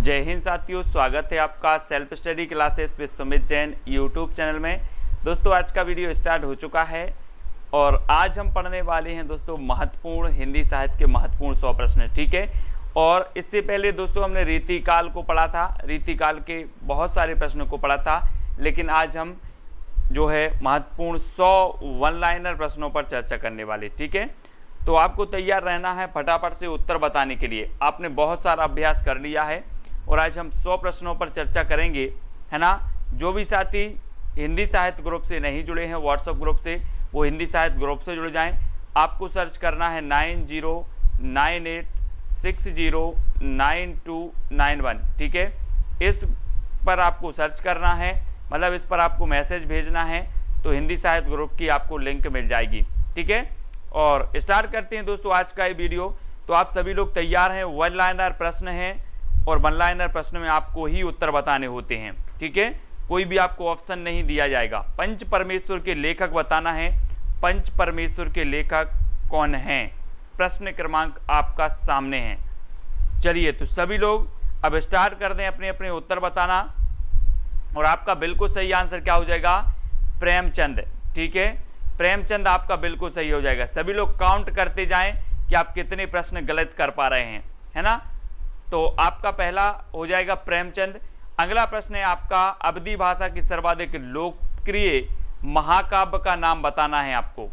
जय हिंद साथियों, स्वागत है आपका self study classes with Sumit Jain YouTube channel में। दोस्तों आज का वीडियो स्टार्ट हो चुका है और आज हम पढ़ने वाले हैं दोस्तों महत्वपूर्ण हिंदी साहित्य के महत्वपूर्ण 100 प्रश्न। ठीक है, और इससे पहले दोस्तों हमने रीतिकाल को पढ़ा था, रीतिकाल के बहुत सारे प्रश्नों को पढ़ा था, लेकिन आज हम जो है महत्वपूर्ण 100 वन लाइनर प्रश्नों पर चर्चा करने वाले। ठीक है, तो आपको तैयार रहना है फटाफट से उत्तर बताने के लिए। आपने बहुत सारा अभ्यास कर लिया है और आज हम 100 प्रश्नों पर चर्चा करेंगे, है ना। जो भी साथी हिंदी साहित्य ग्रुप से नहीं जुड़े हैं व्हाट्सएप ग्रुप से, वो हिंदी साहित्य ग्रुप से जुड़ जाएं। आपको सर्च करना है 9098609291। ठीक है, इस पर आपको सर्च करना है, मतलब इस पर आपको मैसेज भेजना है तो हिंदी साहित्य ग्रुप की आपको लिंक मिल जाएगी। ठीक है, और स्टार्ट करते हैं दोस्तों आज का ये वीडियो। तो आप सभी लोग तैयार हैं, वन लाइनर प्रश्न हैं और वन लाइनर प्रश्न में आपको ही उत्तर बताने होते हैं। ठीक है, कोई भी आपको ऑप्शन नहीं दिया जाएगा। पंच परमेश्वर के लेखक बताना है, पंच परमेश्वर के लेखक कौन हैं। प्रश्न क्रमांक आपका सामने है। चलिए तो सभी लोग अब स्टार्ट कर दें अपने अपने उत्तर बताना, और आपका बिल्कुल सही आंसर क्या हो जाएगा? प्रेमचंद। ठीक है, प्रेमचंद आपका बिल्कुल सही हो जाएगा। सभी लोग काउंट करते जाएं कि आप कितने प्रश्न गलत कर पा रहे हैं, है ना। तो आपका पहला हो जाएगा प्रेमचंद। अगला प्रश्न है आपका, अवधी भाषा की सर्वाधिक लोकप्रिय महाकाव्य का नाम बताना है आपको।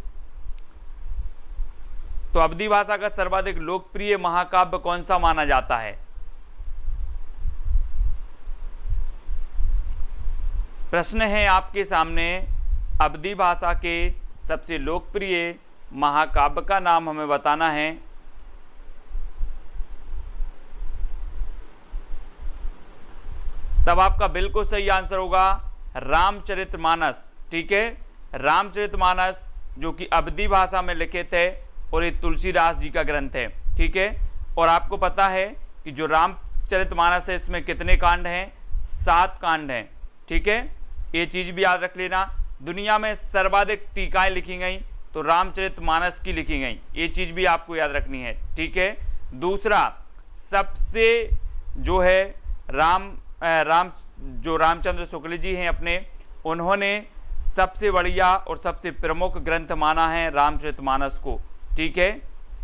तो अवधी भाषा का सर्वाधिक लोकप्रिय महाकाव्य कौन सा माना जाता है? प्रश्न है आपके सामने, अवधी भाषा के सबसे लोकप्रिय महाकाव्य का नाम हमें बताना है। तब आपका बिल्कुल सही आंसर होगा रामचरितमानस। ठीक है, रामचरितमानस जो कि अवधी भाषा में लिखित है और ये तुलसीदास जी का ग्रंथ है। ठीक है, और आपको पता है कि जो रामचरितमानस है इसमें कितने कांड हैं? 7 कांड हैं। ठीक है, ये चीज भी याद रख लेना। दुनिया में सर्वाधिक टीकाएं लिखी गई तो रामचरितमानस की लिखी गई, ये चीज भी आपको याद रखनी है। ठीक है, दूसरा सबसे जो है रामचंद्र शुक्ल जी हैं अपने, उन्होंने सबसे बढ़िया और सबसे प्रमुख ग्रंथ माना है रामचरितमानस को। ठीक है,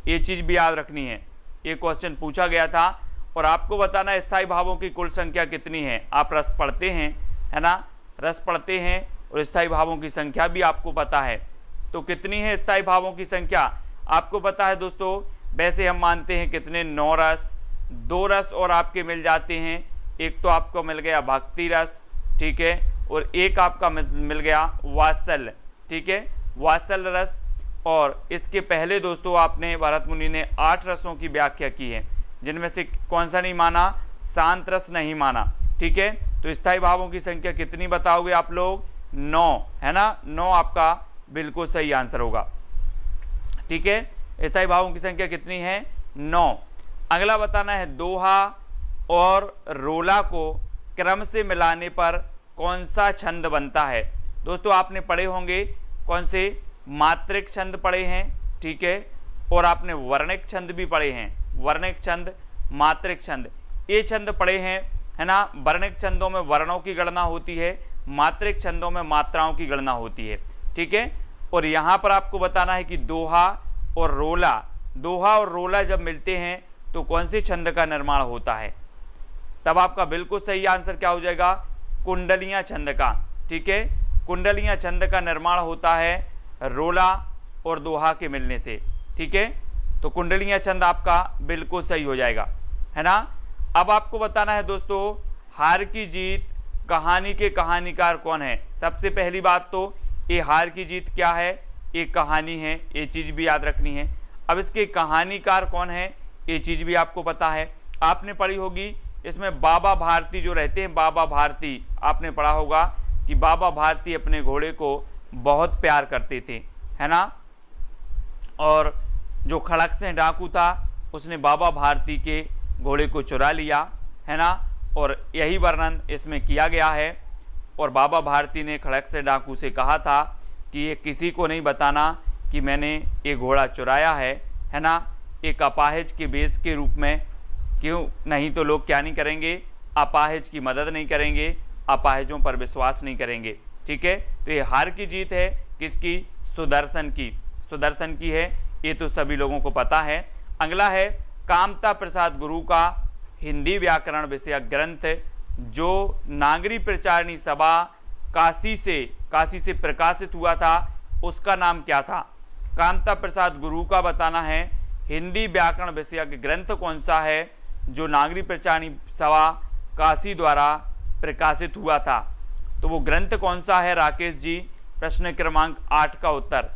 ये चीज भी याद रखनी है, ये क्वेश्चन पूछा गया था। और आपको बताना है स्थायी भावों की कुल संख्या कितनी है। आप रस पढ़ते हैं, है ना, रस पढ़ते हैं और स्थायी भावों की संख्या भी आपको पता है। तो कितनी है स्थायी भावों की संख्या आपको पता है दोस्तों। वैसे हम मानते हैं कितने, 9 रस, 2 रस और आपके मिल जाते हैं। एक तो आपको मिल गया भक्ति रस, ठीक है, और एक आपका मिल गया वात्सल्य। ठीक है, वात्सल्य रस। और इसके पहले दोस्तों आपने भरत मुनि ने 8 रसों की व्याख्या की है, जिनमें से कौन सा नहीं माना? शांत रस नहीं माना। ठीक है, तो स्थायी भावों की संख्या कितनी बताओगे आप लोग? 9, है ना। 9 आपका बिल्कुल सही आंसर होगा। ठीक है, स्थायी भावों की संख्या कितनी है? 9। अगला बताना है, दोहा और रोला को क्रम से मिलाने पर कौन सा छंद बनता है। दोस्तों आपने पढ़े होंगे कौन से? मात्रिक छंद पढ़े हैं। ठीक है, और आपने वर्णिक छंद भी पढ़े हैं। वर्णिक छंद, मात्रिक छंद, ये छंद पढ़े हैं, है ना। वर्णिक छंदों में वर्णों की गणना होती है, मात्रिक छंदों में मात्राओं की गणना होती है। ठीक है, और यहां पर आपको बताना है कि दोहा और रोला जब मिलते हैं तो कौन से छंद का निर्माण होता है। तब आपका बिल्कुल सही आंसर क्या हो जाएगा? कुंडलियां छंद का। ठीक है, कुंडलियां छंद का निर्माण होता है रोला और दोहा के मिलने से। ठीक है, तो कुंडलियां छंद आपका बिल्कुल सही हो जाएगा, है ना। अब आपको बताना है दोस्तों, हार की जीत कहानी के कहानीकार कौन है। सबसे पहली बात तो ये हार की जीत क्या है? एक कहानी है, ये चीज भी याद रखनी है। अब इसके कहानीकार कौन है, ये चीज भी आपको पता है, आपने पढ़ी होगी। इसमें बाबा भारती जो रहते हैं, बाबा भारती, आपने पढ़ा होगा कि बाबा भारती अपने घोड़े को बहुत प्यार करते थे, है ना। और जो खड़क से डाकू था उसने बाबा भारती के घोड़े को चुरा लिया, है ना, और यही वर्णन इसमें किया गया है। और बाबा भारती ने खड़क से डाकू से कहा था कि ये किसी को नहीं बताना कि मैंने ये घोड़ा चुराया है ना, एक अपाहिज के बेस के रूप में, क्यों नहीं तो लोग क्या नहीं करेंगे, अपाहिज की मदद नहीं करेंगे, अपाहिजों पर विश्वास नहीं करेंगे। ठीक है, तो ये हार की जीत है किसकी? सुदर्शन की, सुदर्शन की है, ये तो सभी लोगों को पता है। अगला है कामता प्रसाद गुरु का हिंदी व्याकरण विषयक ग्रंथ जो नागरी प्रचारणी सभा काशी से प्रकाशित हुआ था, उसका नाम क्या था? कामता प्रसाद गुरु का बताना है हिंदी व्याकरण विषयक ग्रंथ कौन सा है जो नागरी प्रचारणी सभा काशी द्वारा प्रकाशित हुआ था। तो वो ग्रंथ कौन सा है राकेश जी? प्रश्न क्रमांक 8 का उत्तर।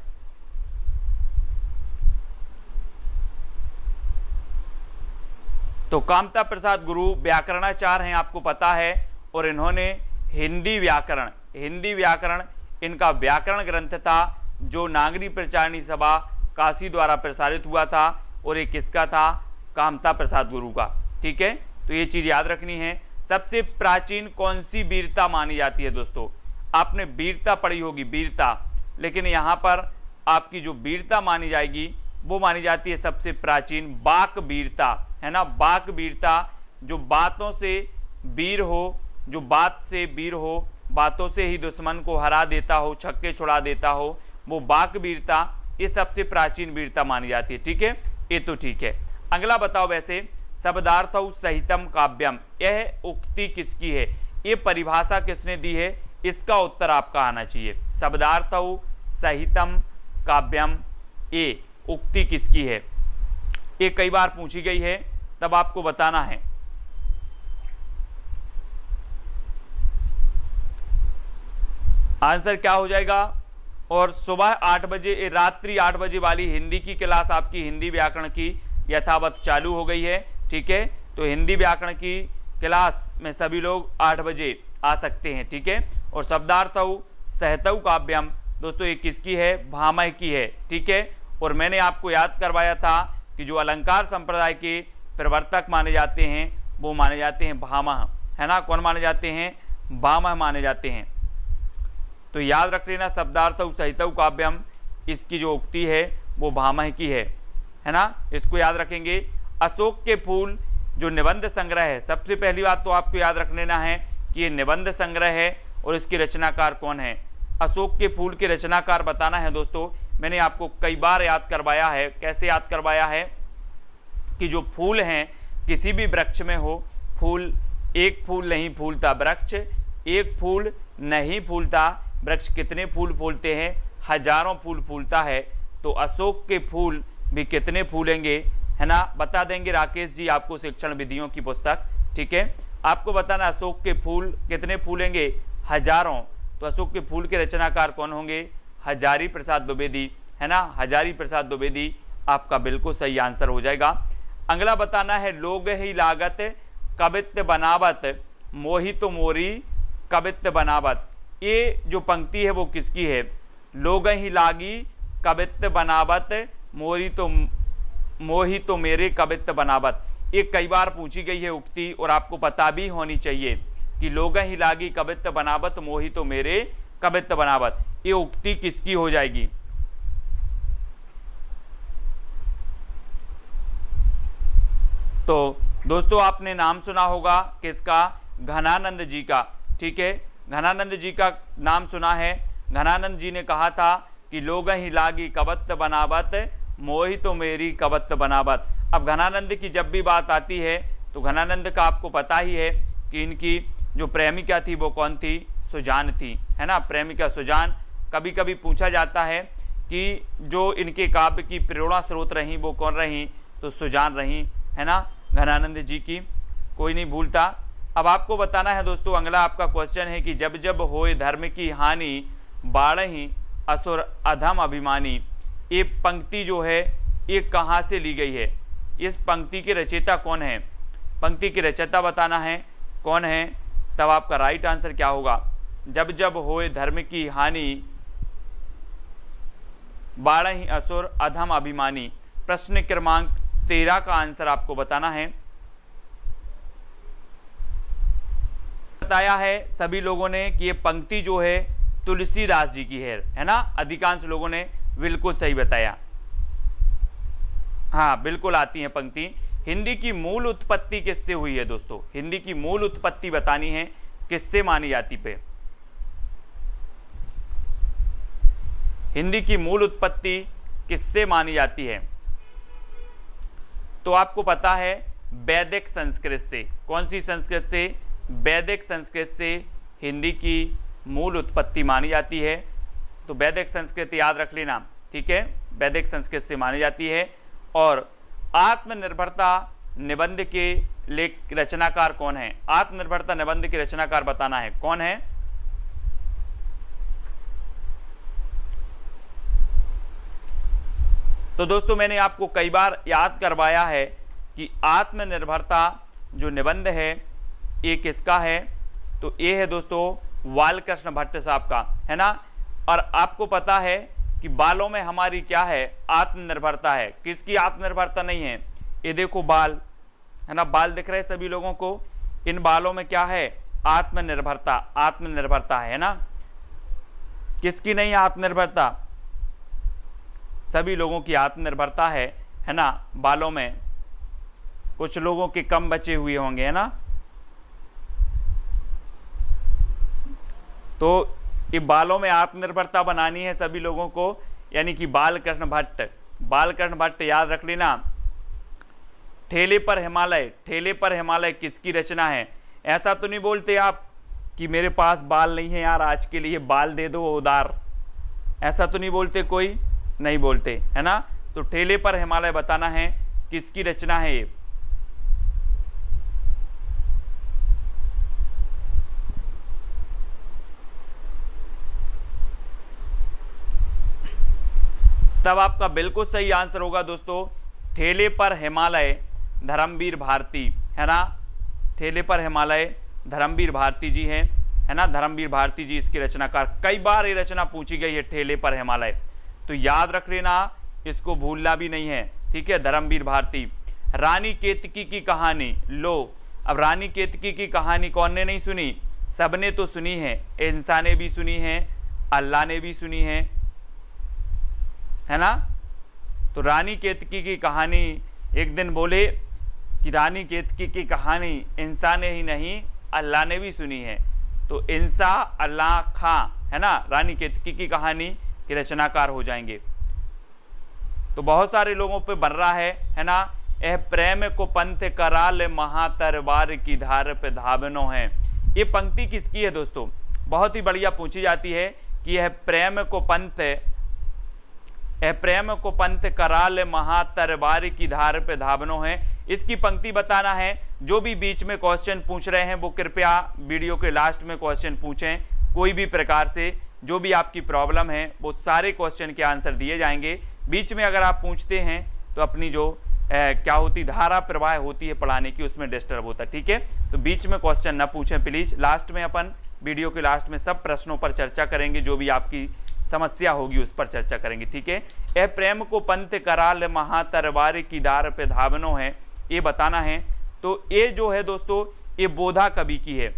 तो कामता प्रसाद गुरु व्याकरणाचार्य हैं, आपको पता है, और इन्होंने हिंदी व्याकरण इनका व्याकरण ग्रंथ था जो नागरी प्रचारणी सभा काशी द्वारा प्रसारित हुआ था, और ये किसका था? कामता प्रसाद गुरु का। ठीक है, तो ये चीज याद रखनी है। सबसे प्राचीन कौन सी वीरता मानी जाती है दोस्तों? आपने वीरता पढ़ी होगी, वीरता, लेकिन यहाँ पर आपकी जो वीरता मानी जाएगी वो मानी जाती है सबसे प्राचीन बाक वीरता, है ना। बाक वीरता, जो बातों से वीर हो, जो बात से वीर हो, बातों से ही दुश्मन को हरा देता हो, छक्के छुड़ा देता हो, वो बाक वीरता, ये सबसे प्राचीन वीरता मानी जाती है। ठीक है, ये तो ठीक है। अगला बताओ, वैसे शब्दार्थौ सहितम काव्यम, यह उक्ति किसकी है? ये परिभाषा किसने दी है? इसका उत्तर आपका आना चाहिए। शब्दार्थौ सहितम काव्यम, ये उक्ति किसकी है? ये कई बार पूछी गई है, तब आपको बताना है। आंसर क्या हो जाएगा? और सुबह 8 बजे, रात्रि 8 बजे वाली हिंदी की क्लास आपकी हिंदी व्याकरण की यथावत चालू हो गई है। ठीक है, तो हिंदी व्याकरण की क्लास में सभी लोग 8 बजे आ सकते हैं। ठीक है, और शब्दार्थौ सहतौ काव्यम दोस्तों ये किसकी है? भामह की है। ठीक है, और मैंने आपको याद करवाया था कि जो अलंकार संप्रदाय के प्रवर्तक माने जाते हैं वो माने जाते हैं भामह, है ना। कौन माने जाते हैं? भामह माने जाते हैं। तो याद रख लेना, शब्दार्थौ सहितौ काव्यम, इसकी जो उक्ति है वो भामह की है ना, इसको याद रखेंगे। अशोक के फूल जो निबंध संग्रह है, सबसे पहली बात तो आपको याद रख लेना है कि ये निबंध संग्रह है और इसके रचनाकार कौन है? अशोक के फूल के रचनाकार बताना है दोस्तों। मैंने आपको कई बार याद करवाया है। कैसे याद करवाया है? कि जो फूल हैं किसी भी वृक्ष में हो, फूल, एक फूल नहीं फूलता वृक्ष, एक फूल नहीं फूलता वृक्ष, कितने फूल फूलते हैं? हजारों फूल फूलता है। तो अशोक के फूल भी कितने फूलेंगे, है ना, बता देंगे राकेश जी आपको, शिक्षण विधियों की पुस्तक। ठीक है, आपको बताना अशोक के फूल कितने फूलेंगे? हजारों। तो अशोक के फूल के रचनाकार कौन होंगे? हजारी प्रसाद द्विवेदी, है ना, हजारी प्रसाद द्विवेदी आपका बिल्कुल सही आंसर हो जाएगा। अगला बताना है लोग ही लागत कवित्व बनावत मोहित मोरी कवित्व बनावत, ये जो पंक्ति है वो किसकी है? लोग ही लागी कवित्व बनावत मोही तो मेरे कवित्व बनावत, ये कई बार पूछी गई है उक्ति, और आपको पता भी होनी चाहिए कि लोग ही लागी कवित्व बनावत मोही तो मेरे कवित्व बनावत, ये उक्ति किसकी हो जाएगी? तो दोस्तों आपने नाम सुना होगा किसका? घनानंद जी का। ठीक है, घनानंद जी का नाम सुना है। घनानंद जी ने कहा था कि लोग ही लागी कवित्व बनावत मोही तो मेरी कवित्व बनावत। अब घनानंद की जब भी बात आती है तो घनानंद का आपको पता ही है कि इनकी जो प्रेमिका थी वो कौन थी? सुजान थी, है ना, प्रेमिका सुजान। कभी कभी पूछा जाता है कि जो इनके काव्य की प्रेरणा स्रोत रही वो कौन रही? तो सुजान रही, है ना, घनानंद जी की, कोई नहीं भूलता। अब आपको बताना है दोस्तों, अगला आपका क्वेश्चन है कि जब जब होए धर्म की हानि बाढ़ही असुर अधम अभिमानी, ये पंक्ति जो है ये कहाँ से ली गई है? इस पंक्ति के रचयिता कौन है? पंक्ति के रचयिता बताना है कौन है, तब आपका राइट आंसर क्या होगा? जब जब होए धर्म की हानि बाढ़ही असुर अधम अभिमानी, प्रश्न क्रमांक 13 का आंसर आपको बताना है। बताया है सभी लोगों ने कि ये पंक्ति जो है तुलसीदास जी की है ना, अधिकांश लोगों ने बिल्कुल सही बताया। हाँ बिल्कुल आती है पंक्ति, हिंदी की मूल उत्पत्ति किससे हुई है दोस्तों? हिंदी की मूल उत्पत्ति बतानी है, किससे मानी जाती पे? हिंदी की मूल उत्पत्ति किससे मानी जाती है? तो आपको पता है वैदिक संस्कृत से। कौन सी संस्कृत से? वैदिक संस्कृत से हिंदी की मूल उत्पत्ति मानी जाती है। तो वैदिक संस्कृत याद रख लेना, ठीक है, वैदिक संस्कृत से मानी जाती है। और आत्मनिर्भरता निबंध के लेख रचनाकार कौन है? आत्मनिर्भरता निबंध के रचनाकार बताना है, कौन है? तो दोस्तों मैंने आपको कई बार याद करवाया है कि आत्मनिर्भरता जो निबंध है ये किसका है? तो ये है दोस्तों बालकृष्ण भट्ट साहब का, है ना। और आपको पता है कि बालों में हमारी क्या है? आत्मनिर्भरता है। किसकी आत्मनिर्भरता नहीं है? ये देखो बाल, है ना, बाल दिख रहे हैं सभी लोगों को। इन बालों में क्या है? आत्मनिर्भरता, आत्मनिर्भरता है ना। किसकी नहीं आत्मनिर्भरता? सभी लोगों की आत्मनिर्भरता है ना। बालों में कुछ लोगों के कम बचे हुए होंगे, है ना। तो ये बालों में आत्मनिर्भरता बनानी है सभी लोगों को, यानी कि बालकृष्ण भट्ट। बालकृष्ण भट्ट याद रख लेना। ठेले पर हिमालय, ठेले पर हिमालय किसकी रचना है? ऐसा तो नहीं बोलते आप कि मेरे पास बाल नहीं है यार, आज के लिए बाल दे दो उधार, ऐसा तो नहीं बोलते, कोई नहीं बोलते, है ना। तो ठेले पर हिमालय बताना है किसकी रचना है ये? तब आपका बिल्कुल सही आंसर होगा दोस्तों ठेले पर हिमालय, धर्मवीर भारती, है ना। ठेले पर हिमालय धर्मवीर भारती जी हैं, है ना। धर्मवीर भारती जी इसकी रचनाकार। कई बार ये रचना पूछी गई है ठेले पर हिमालय, तो याद रख लेना, इसको भूलना भी नहीं है, ठीक है। धर्मवीर भारती। रानी केतकी की कहानी, लो अब रानी केतकी की कहानी कौन ने नहीं सुनी? सबने तो सुनी है। इंसान ने भी सुनी है, अल्लाह ने भी सुनी है ना। तो रानी केतकी की कहानी, एक दिन बोले कि रानी केतकी की कहानी इंसान ने ही नहीं अल्लाह ने भी सुनी है। तो इंसा अल्लाह खां, है ना, रानी केतकी की कहानी के रचनाकार हो जाएंगे। तो बहुत सारे लोगों पे बन रहा है ना। यह प्रेम को पंथ कराल महातरवार की धार पे धावनो है। ये पंक्ति किसकी है दोस्तों? बहुत ही बढ़िया पूछी जाती है कि यह प्रेम को पंथ कराल महातरवार की धार पे धावनो है। इसकी पंक्ति बताना है। जो भी बीच में क्वेश्चन पूछ रहे हैं वो कृपया वीडियो के लास्ट में क्वेश्चन पूछें। कोई भी प्रकार से जो भी आपकी प्रॉब्लम है वो सारे क्वेश्चन के आंसर दिए जाएंगे। बीच में अगर आप पूछते हैं तो अपनी जो क्या होती धारा प्रवाह होती है पढ़ाने की, उसमें डिस्टर्ब होता है, ठीक है। तो बीच में क्वेश्चन ना पूछें प्लीज। लास्ट में अपन वीडियो के लास्ट में सब प्रश्नों पर चर्चा करेंगे, जो भी आपकी समस्या होगी उस पर चर्चा करेंगे, ठीक है। ए प्रेम को पंथ कराल महातरवार की धार पे धावनो है, ये बताना है। तो ये जो है दोस्तों ये बोधा कवि की है।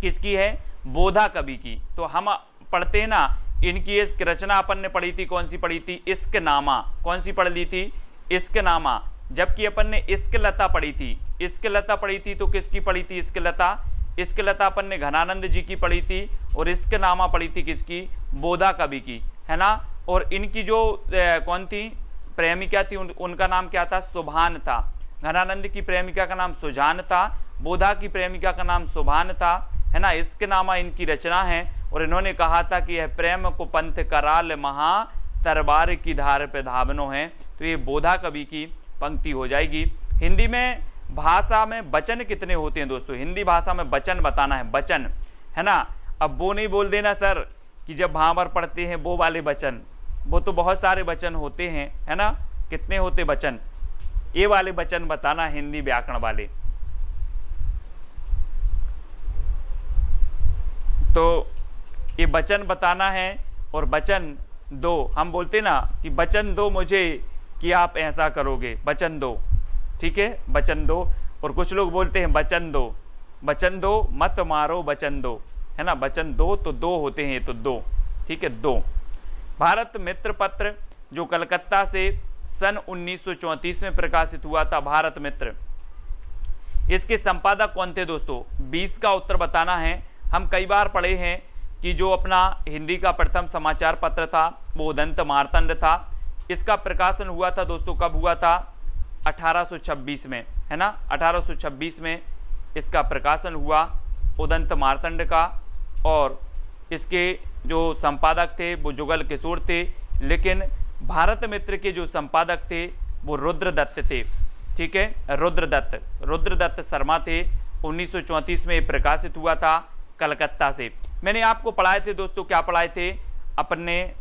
किसकी है? बोधा कवि की। तो हम पढ़ते हैं ना, इनकी एक रचना अपन ने पढ़ी थी, कौन सी पढ़ी थी? इश्क नामा। कौन सी पढ़ ली थी? इश्क नामा। जबकि अपन ने इश्क लता पढ़ी थी। इश्क लता पढ़ी थी तो किसकी पढ़ी थी? इश्क लता। इश्क लता अपन ने घनानंद जी की पढ़ी थी, और इश्क नामा पढ़ी थी किसकी? बोधा कवि की, है ना। और इनकी जो कौन थी प्रेमिका थी, उनका नाम क्या था? सुभान था। घनानंद की प्रेमिका का नाम सुजान था, बोधा की प्रेमिका का नाम सुभान था, है ना। इश्क नामा इनकी रचना है। और इन्होंने कहा था कि यह प्रेम को पंथ कराल महा तरबार की धार पे धावनो है। तो ये बोधा कवि की पंक्ति हो जाएगी। हिंदी में भाषा में वचन कितने होते हैं दोस्तों? हिंदी भाषा में वचन बताना है, वचन, है ना। अब वो नहीं बोल देना सर कि जब भावर पढ़ते हैं वो वाले वचन, वो तो बहुत सारे वचन होते हैं, है ना। कितने होते वचन? ये वाले वचन बताना, हिंदी व्याकरण वाले। तो ये वचन बताना है। और वचन दो, हम बोलते ना कि वचन दो मुझे कि आप ऐसा करोगे, वचन दो, ठीक है, वचन दो। और कुछ लोग बोलते हैं वचन दो, वचन दो मत मारो, वचन दो, है ना। वचन दो तो दो होते हैं, तो दो, ठीक है, दो। भारत मित्र पत्र जो कलकत्ता से सन 1934 में प्रकाशित हुआ था भारत मित्र। इसके संपादक कौन थे दोस्तों? 20 का उत्तर बताना है। हम कई बार पढ़े हैं कि जो अपना हिंदी का प्रथम समाचार पत्र था वो उदंत मार्तंड था। इसका प्रकाशन हुआ था दोस्तों, कब हुआ था? 1826 में, है ना। 1826 में इसका प्रकाशन हुआ उदंत मार्तंड का, और इसके जो संपादक थे वो जुगल किशोर थे, लेकिन भारत मित्र के जो संपादक थे वो रुद्रदत्त थे। ठीक है, रुद्रदत्त शर्मा थे। 1934 में प्रकाशित हुआ था कलकत्ता से। मैंने आपको पढ़ाए थे दोस्तों, क्या पढ़ाए थे? अपने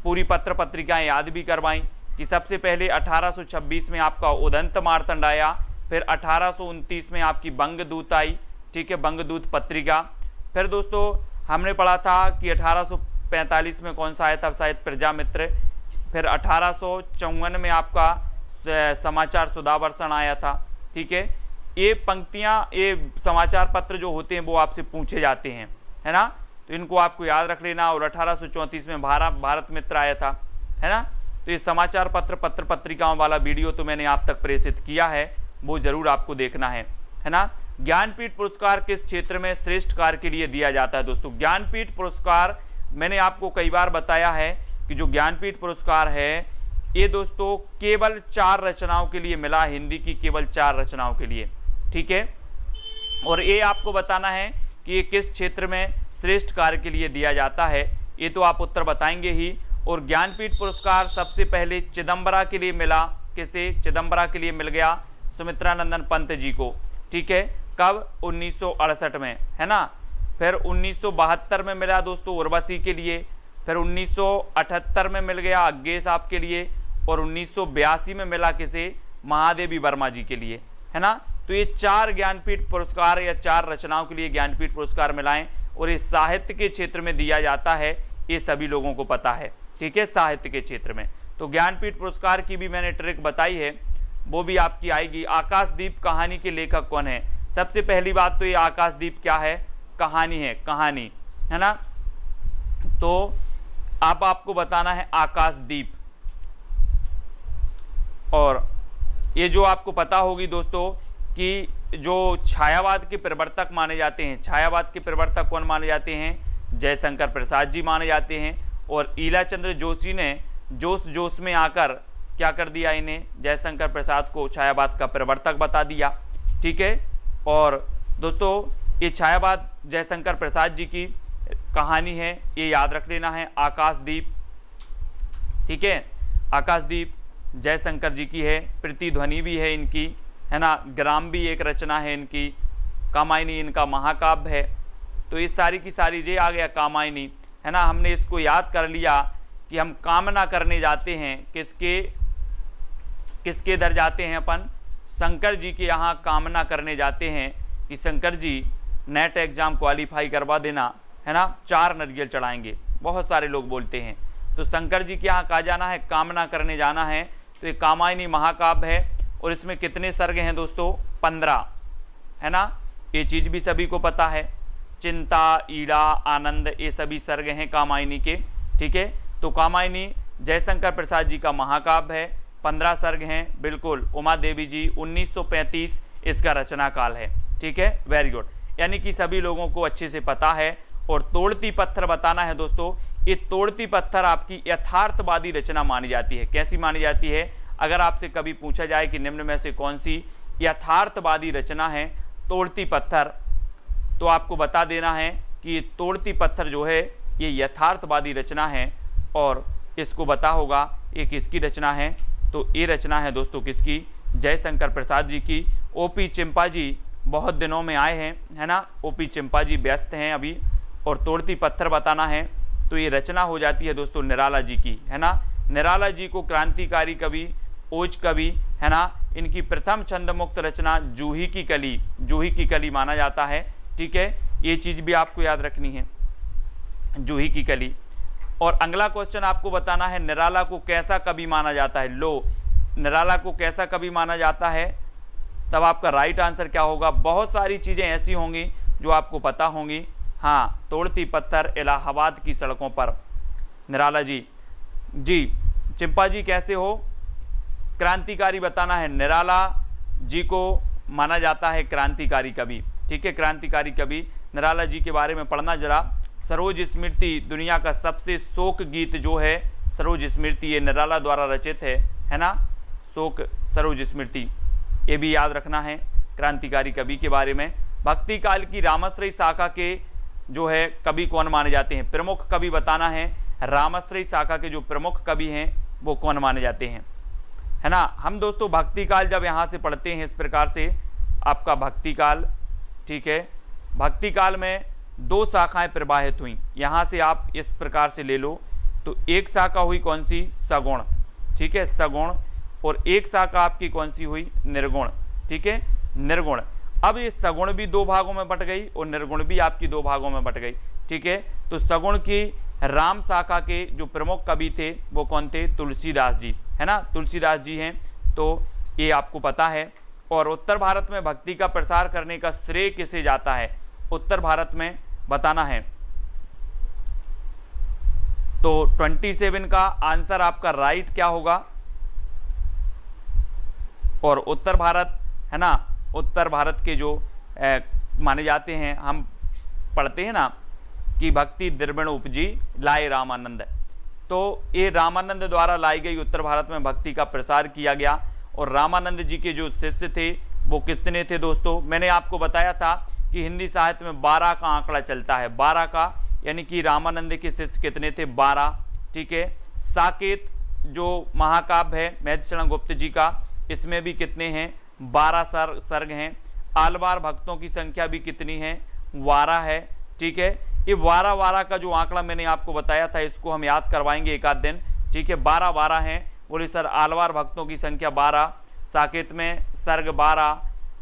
पूरी पत्र पत्रिकाएं याद भी करवाई कि सबसे पहले 1826 में आपका उदंत मार्तंड आया, फिर 1829 में आपकी बंगदूत आई। ठीक है, बंगदूत पत्रिका। फिर दोस्तों हमने पढ़ा था कि 1845 में कौन सा आया था? शायद प्रजामित्र। फिर 1854 में आपका समाचार सुधावर्षण आया था। ठीक है, ये पंक्तियां, ये समाचार पत्र जो होते हैं वो आपसे पूछे जाते हैं, है ना, तो इनको आपको याद रख लेना। और 1834 में भारत मित्र आया था, है ना। तो ये समाचार पत्र पत्रिकाओं वाला वीडियो तो मैंने आप तक प्रेषित किया है, वो जरूर आपको देखना है ना। ज्ञानपीठ पुरस्कार किस क्षेत्र में श्रेष्ठ कार्य के लिए दिया जाता है दोस्तों? ज्ञानपीठ पुरस्कार मैंने आपको कई बार बताया है कि जो ज्ञानपीठ पुरस्कार है ये दोस्तों केवल 4 रचनाओं के लिए मिला, हिंदी की केवल 4 रचनाओं के लिए। ठीक है, और ये आपको बताना है कि ये किस क्षेत्र में श्रेष्ठ कार्य के लिए दिया जाता है, ये तो आप उत्तर बताएंगे ही। और ज्ञानपीठ पुरस्कार सबसे पहले चिदम्बरा के लिए मिला। किसे? चिदम्बरा के लिए मिल गया सुमित्रानंदन पंत जी को। ठीक है, कब? 1968 में, है ना। फिर 1972 में मिला दोस्तों उर्वशी के लिए। फिर 1978 में मिल गया अज्ञे साहब के लिए, और 1982 में मिला किसे? महादेवी वर्मा जी के लिए, है ना। तो ये 4 ज्ञानपीठ पुरस्कार या 4 रचनाओं के लिए ज्ञानपीठ पुरस्कार मिलाएं, और ये साहित्य के क्षेत्र में दिया जाता है, ये सभी लोगों को पता है। ठीक है, साहित्य के क्षेत्र में। तो ज्ञानपीठ पुरस्कार की भी मैंने ट्रिक बताई है, वो भी आपकी आएगी। आकाशदीप कहानी के लेखक कौन है? सबसे पहली बात तो ये आकाशदीप क्या है? कहानी है, कहानी, है ना। तो अब आपको बताना है आकाशदीप। और ये जो आपको पता होगी दोस्तों कि जो छायावाद के प्रवर्तक माने जाते हैं, छायावाद के प्रवर्तक कौन माने जाते हैं? जयशंकर प्रसाद जी माने जाते हैं। और ईलाचंद्र जोशी ने जोश में आकर क्या कर दिया? इन्हें, जयशंकर प्रसाद को छायावाद का प्रवर्तक बता दिया। ठीक है, और दोस्तों ये छायावाद जयशंकर प्रसाद जी की कहानी है, ये याद रख लेना है, आकाशदीप। ठीक है, आकाशदीप जयशंकर जी की है। प्रतिध्वनि भी है इनकी, है ना। ग्राम भी एक रचना है इनकी। कामायनी इनका महाकाव्य है। तो ये सारी की सारी, ये आ गया कामायनी, है ना। हमने इसको याद कर लिया कि हम कामना करने जाते हैं, किसके इधर जाते हैं अपन? शंकर जी के यहाँ कामना करने जाते हैं कि Shankar ji net exam qualify करवा देना, है ना। 4 नारियल चढ़ाएंगे, बहुत सारे लोग बोलते हैं। तो शंकर जी के यहाँ कहा जाना है, कामना करने जाना है। तो ये कामायनी महाकाव्य है, और इसमें कितने सर्ग हैं दोस्तों? 15, है ना। ये चीज़ भी सभी को पता है। चिंता, ईड़ा, आनंद, ये सभी सर्ग हैं कामायनी के। ठीक है, तो कामायनी जयशंकर प्रसाद जी का महाकाव्य है, 15 सर्ग हैं। बिल्कुल, उमा देवी जी 1935 इसका रचना काल है। ठीक है, वेरी गुड, यानी कि सभी लोगों को अच्छे से पता है। और तोड़ती पत्थर बताना है दोस्तों। ये तोड़ती पत्थर आपकी यथार्थवादी रचना मानी जाती है। कैसी मानी जाती है? अगर आपसे कभी पूछा जाए कि निम्न में से कौन सी यथार्थवादी रचना है तोड़ती पत्थर, तो आपको बता देना है कि ये तोड़ती पत्थर जो है ये यथार्थवादी रचना है। और इसको बता होगा ये किसकी रचना है? तो ये रचना है दोस्तों किसकी? जयशंकर प्रसाद जी की। ओपी चिंपा जी बहुत दिनों में आए हैं, है ना। ओपी चिंपा जी व्यस्त हैं अभी। और तोड़ती पत्थर बताना है तो ये रचना हो जाती है दोस्तों निराला जी की, है ना। निराला जी को क्रांतिकारी कवि, ओज कवि, है ना। इनकी प्रथम छंद मुक्त रचना जूही की कली माना जाता है। ठीक है, ये चीज़ भी आपको याद रखनी है, जूही की कली। और अगला क्वेश्चन आपको बताना है निराला को कैसा कवि माना जाता है। लो, निराला को कैसा कवि माना जाता है, तब आपका राइट आंसर क्या होगा? बहुत सारी चीज़ें ऐसी होंगी जो आपको पता होंगी। हाँ, तोड़ती पत्थर इलाहाबाद की सड़कों पर, निराला जी। जी चिंपा जी कैसे हो? क्रांतिकारी बताना है, निराला जी को माना जाता है क्रांतिकारी कवि। ठीक है, क्रांतिकारी कवि निराला जी के बारे में पढ़ना जरा। सरोज स्मृति दुनिया का सबसे शोक गीत जो है सरोज स्मृति, ये निराला द्वारा रचित है ना, शोक सरोज स्मृति, ये भी याद रखना है क्रांतिकारी कवि के बारे में। भक्ति काल की रामाश्रयी शाखा के जो है कवि कौन माने जाते हैं, प्रमुख कवि बताना है। रामाश्रयी शाखा के जो प्रमुख कवि हैं वो कौन माने जाते हैं, है ना। हम दोस्तों भक्ति काल जब यहाँ से पढ़ते हैं इस प्रकार से आपका भक्ति काल, ठीक है, भक्ति काल में 2 शाखाएं प्रवाहित हुई, यहाँ से आप इस प्रकार से ले लो। तो एक शाखा हुई कौन सी, सगुण, ठीक है, सगुण, और एक शाखा आपकी कौन सी हुई, निर्गुण, ठीक है, निर्गुण। अब ये सगुण भी 2 भागों में बट गई और निर्गुण भी आपकी 2 भागों में बट गई, ठीक है। तो सगुण की राम शाखा के जो प्रमुख कवि थे वो कौन थे, तुलसीदास जी, है ना, तुलसीदास जी हैं, तो ये आपको पता है। और उत्तर भारत में भक्ति का प्रसार करने का श्रेय किसे जाता है, उत्तर भारत में बताना है। तो 27 का आंसर आपका राइट क्या होगा, और उत्तर भारत, है ना, उत्तर भारत के जो माने जाते हैं, हम पढ़ते हैं ना कि भक्ति द्रविण उपजी लाए रामानंद, तो ये रामानंद द्वारा लाई गई उत्तर भारत में भक्ति का प्रसार किया गया। और रामानंद जी के जो शिष्य थे वो कितने थे दोस्तों, मैंने आपको बताया था कि हिंदी साहित्य में 12 का आंकड़ा चलता है, 12 का, यानी कि रामानंद के शिष्य कितने थे, 12, ठीक है। साकेत जो महाकाव्य है महर्षि गुप्त जी का, इसमें भी कितने हैं, 12 सर्ग हैं। आलवार भक्तों की संख्या भी कितनी है, 12 है, ठीक है। ये 12 का जो आंकड़ा मैंने आपको बताया था इसको हम याद करवाएंगे एक आध दिन, ठीक है। 12 हैं, बोले सर आलवार भक्तों की संख्या 12, साकेत में सर्ग 12,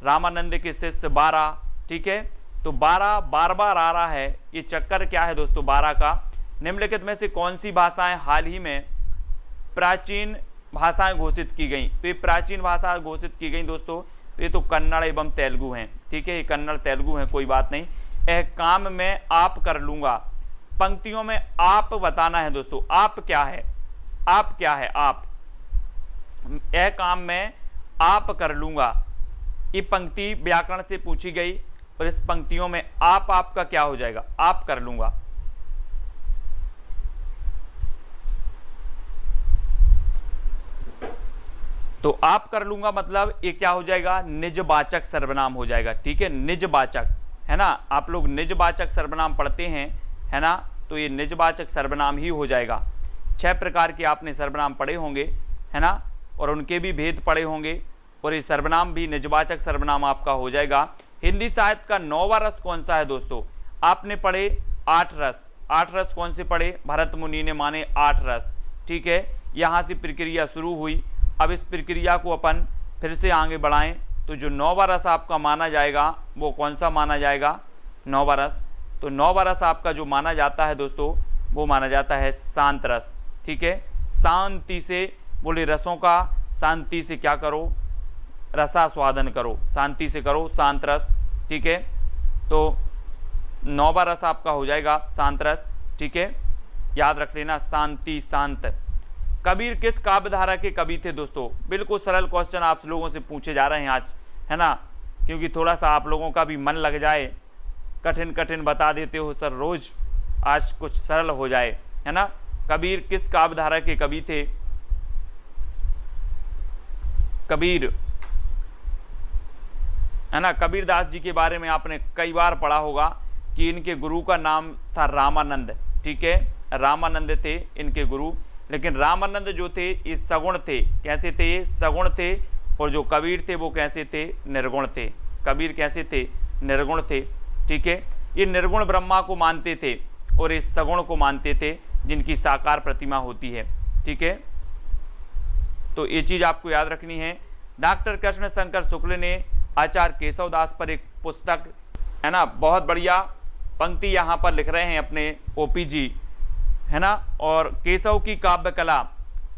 रामानंद के शिष्य 12, ठीक है। तो 12 बार आ रहा है, ये चक्कर क्या है दोस्तों 12 का। निम्नलिखित में से कौन सी भाषाएं हाल ही में प्राचीन भाषाएं घोषित की गई, तो ये प्राचीन भाषा घोषित की गई दोस्तों, तो ये तो कन्नड़ एवं तेलुगु हैं, ठीक है, ये कन्नड़ तेलुगु हैं, कोई बात नहीं। यह काम मैं आप कर लूंगा, पंक्तियों में आप बताना है दोस्तों, आप क्या है, आप क्या है, आप, यह काम मैं आप कर लूंगा, ये पंक्ति व्याकरण से पूछी गई और इस पंक्तियों में आप आपका क्या हो जाएगा, आप कर लूंगा। तो आप कर लूंगा मतलब ये क्या हो जाएगा, निजवाचक सर्वनाम हो जाएगा, ठीक है, निजवाचक, है ना। आप लोग निजवाचक सर्वनाम पढ़ते हैं, है ना, तो ये निजवाचक सर्वनाम ही हो जाएगा। 6 प्रकार के आपने सर्वनाम पढ़े होंगे, है ना, और उनके भी भेद पढ़े होंगे, और ये सर्वनाम भी निजवाचक सर्वनाम आपका हो जाएगा। हिंदी साहित्य का 9वां रस कौन सा है दोस्तों, आपने पढ़े 8 रस, 8 रस कौन से पढ़े, भरत मुनि ने माने 8 रस, ठीक है। यहाँ से प्रक्रिया शुरू हुई, अब इस प्रक्रिया को अपन फिर से आगे बढ़ाएं, तो जो 9वां रस आपका माना जाएगा वो कौन सा माना जाएगा, 9वां रस। तो 9वां रस आपका जो माना जाता है दोस्तों वो माना जाता है शांत रस, ठीक है। शांति से, बोले रसों का शांति से क्या करो, रसास्वादन करो, शांति से करो, शांत रस, ठीक है। तो 9वां रस आपका हो जाएगा शांत रस, ठीक है, याद रख लेना, शांति, शांत। कबीर किस काव्यधारा के कवि थे दोस्तों, बिल्कुल सरल क्वेश्चन आप लोगों से पूछे जा रहे हैं आज, है ना, क्योंकि थोड़ा सा आप लोगों का भी मन लग जाए, कठिन कठिन बता देते हो सर रोज, आज कुछ सरल हो जाए, है ना। कबीर किस काव्यधारा के कवि थे, कबीर, है ना, कबीरदास जी के बारे में आपने कई बार पढ़ा होगा कि इनके गुरु का नाम था रामानंद, ठीक है, रामानंद थे इनके गुरु। लेकिन रामानंद जो थे ये सगुण थे, कैसे थे, ये सगुण थे, और जो कबीर थे वो कैसे थे, निर्गुण थे। कबीर कैसे थे, निर्गुण थे, ठीक है। ये निर्गुण ब्रह्मा को मानते थे और इस सगुण को मानते थे जिनकी साकार प्रतिमा होती है, ठीक है। तो ये चीज आपको याद रखनी है। डॉक्टर कृष्ण शंकर शुक्ल ने आचार्य केशवदास पर एक पुस्तक, है ना, बहुत बढ़िया पंक्ति यहाँ पर लिख रहे हैं अपने ओपी जी, है ना, और केशव की काव्य कला,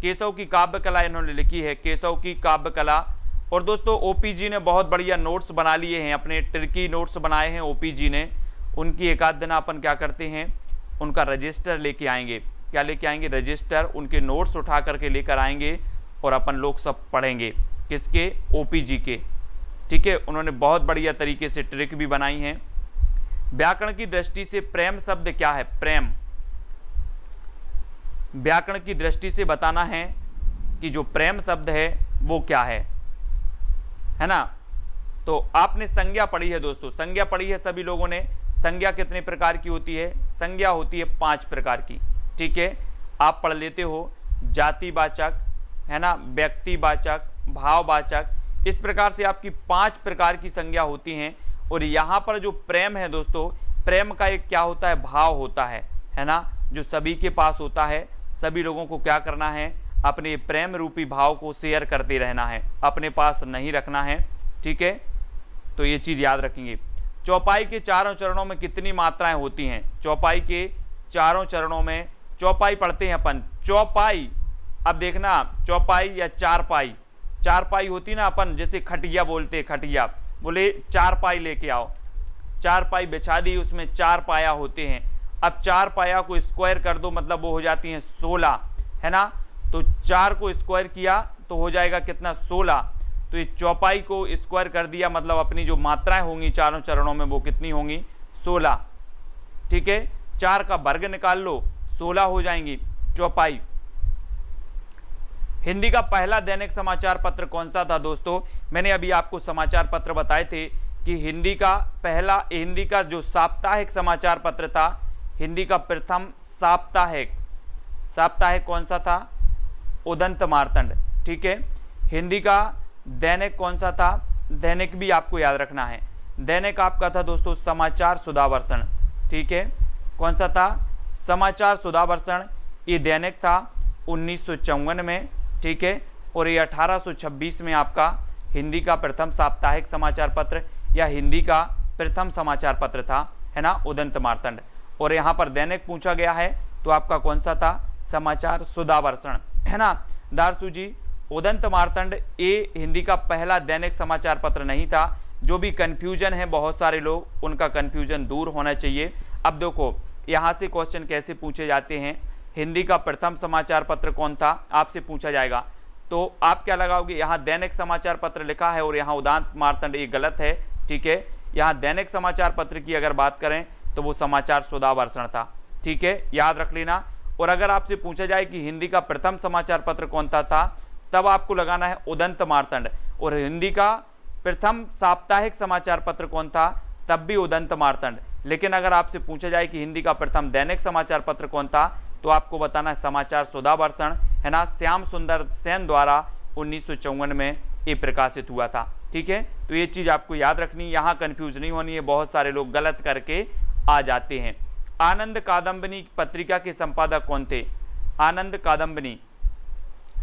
केशव की काव्य कला इन्होंने लिखी है, केशव की काव्य कला। और दोस्तों ओपी जी ने बहुत बढ़िया नोट्स बना लिए हैं, अपने ट्रिकी नोट्स बनाए हैं ओपी जी ने, उनकी एक आध दिन अपन क्या करते हैं, उनका रजिस्टर लेके आएंगे, क्या लेके आएंगे, रजिस्टर, उनके नोट्स उठा करके लेकर आएंगे और अपन लोग सब पढ़ेंगे किसके, ओपीजी के। ठीक है, उन्होंने बहुत बढ़िया तरीके से ट्रिक भी बनाई है। व्याकरण की दृष्टि से प्रेम शब्द क्या है, प्रेम, व्याकरण की दृष्टि से बताना है कि जो प्रेम शब्द है वो क्या है ना। तो आपने संज्ञा पढ़ी है दोस्तों, संज्ञा पढ़ी है सभी लोगों ने। संज्ञा कितने प्रकार की होती है, संज्ञा होती है 5 प्रकार की। ठीक है, आप पढ़ लेते हो, जातिवाचक है ना, व्यक्तिवाचक, भाववाचक, इस प्रकार से आपकी 5 प्रकार की संज्ञा होती हैं। और यहाँ पर जो प्रेम है दोस्तों, प्रेम का एक क्या होता है, भाव होता है ना, जो सभी के पास होता है। सभी लोगों को क्या करना है, अपने प्रेम रूपी भाव को शेयर करते रहना है, अपने पास नहीं रखना है। ठीक है, तो ये चीज याद रखेंगे। चौपाई के चारों चरणों में कितनी मात्राएं होती हैं, चौपाई के चारों चरणों में, चौपाई पढ़ते हैं अपन, चौपाई, अब देखना चौपाई या चारपाई, चारपाई होती ना अपन जैसे खटिया बोलते, खटिया बोले चारपाई लेके आओ, चारपाई बिछा दी, उसमें 4 पाया होते हैं। अब 4 पाया को स्क्वायर कर दो, मतलब वो हो जाती हैं 16, है ना। तो 4 को स्क्वायर किया तो हो जाएगा कितना, 16। तो ये चौपाई को स्क्वायर कर दिया, मतलब अपनी जो मात्राएं होंगी चारों चरणों में वो कितनी होंगी, 16। ठीक है, 4 का वर्ग निकाल लो, 16 हो जाएंगी चौपाई। हिंदी का पहला दैनिक समाचार पत्र कौन सा था दोस्तों, मैंने अभी आपको समाचार पत्र बताए थे कि हिंदी का जो साप्ताहिक समाचार पत्र था, हिंदी का प्रथम साप्ताहिक कौन सा था, उदंत मार्तंड। ठीक है, हिंदी का दैनिक कौन सा था, दैनिक भी आपको याद रखना है, दैनिक आपका था दोस्तों समाचार सुधावर्षण। ठीक है, कौन सा था, समाचार सुधावर्षण, ये दैनिक था 1954 में। ठीक है, और ये 1826 में आपका हिंदी का प्रथम साप्ताहिक समाचार पत्र या हिंदी का प्रथम समाचार पत्र था, है ना, उदंत मार्तंड। और यहाँ पर दैनिक पूछा गया है तो आपका कौन सा था, समाचार सुधावर्षण, है ना। दारसू जी, उदंत मार्तंड ये हिंदी का पहला दैनिक समाचार पत्र नहीं था। जो भी कंफ्यूजन है, बहुत सारे लोग, उनका कंफ्यूजन दूर होना चाहिए। अब देखो यहाँ से क्वेश्चन कैसे पूछे जाते हैं, हिंदी का प्रथम समाचार पत्र कौन था आपसे पूछा जाएगा, तो आप क्या लगाओगे, यहाँ दैनिक समाचार पत्र लिखा है और यहाँ उदंत मार्तंड, ये गलत है। ठीक है, यहाँ दैनिक समाचार पत्र की अगर बात करें तो वो समाचार सुधावर्षण था। ठीक है, याद रख लेना। और अगर आपसे पूछा जाए कि हिंदी का प्रथम समाचार पत्र कौन सा था, तब आपको लगाना है उदंत मार्तंड। और हिंदी का प्रथम साप्ताहिक समाचार पत्र कौन था, तब भी उदंत मार्तंड। लेकिन अगर आपसे पूछा जाए कि हिंदी का प्रथम दैनिक समाचार पत्र कौन था, तो आपको बताना है समाचार सुधावर्षण, है ना, श्याम सुंदर सेन द्वारा 1954 में ये प्रकाशित हुआ था। ठीक है, तो ये चीज आपको याद रखनी, यहाँ कंफ्यूज नहीं होनी है, बहुत सारे लोग गलत करके आ जाते हैं। आनंद कादम्बिनी पत्रिका के संपादक कौन थे, आनंद कादम्बिनी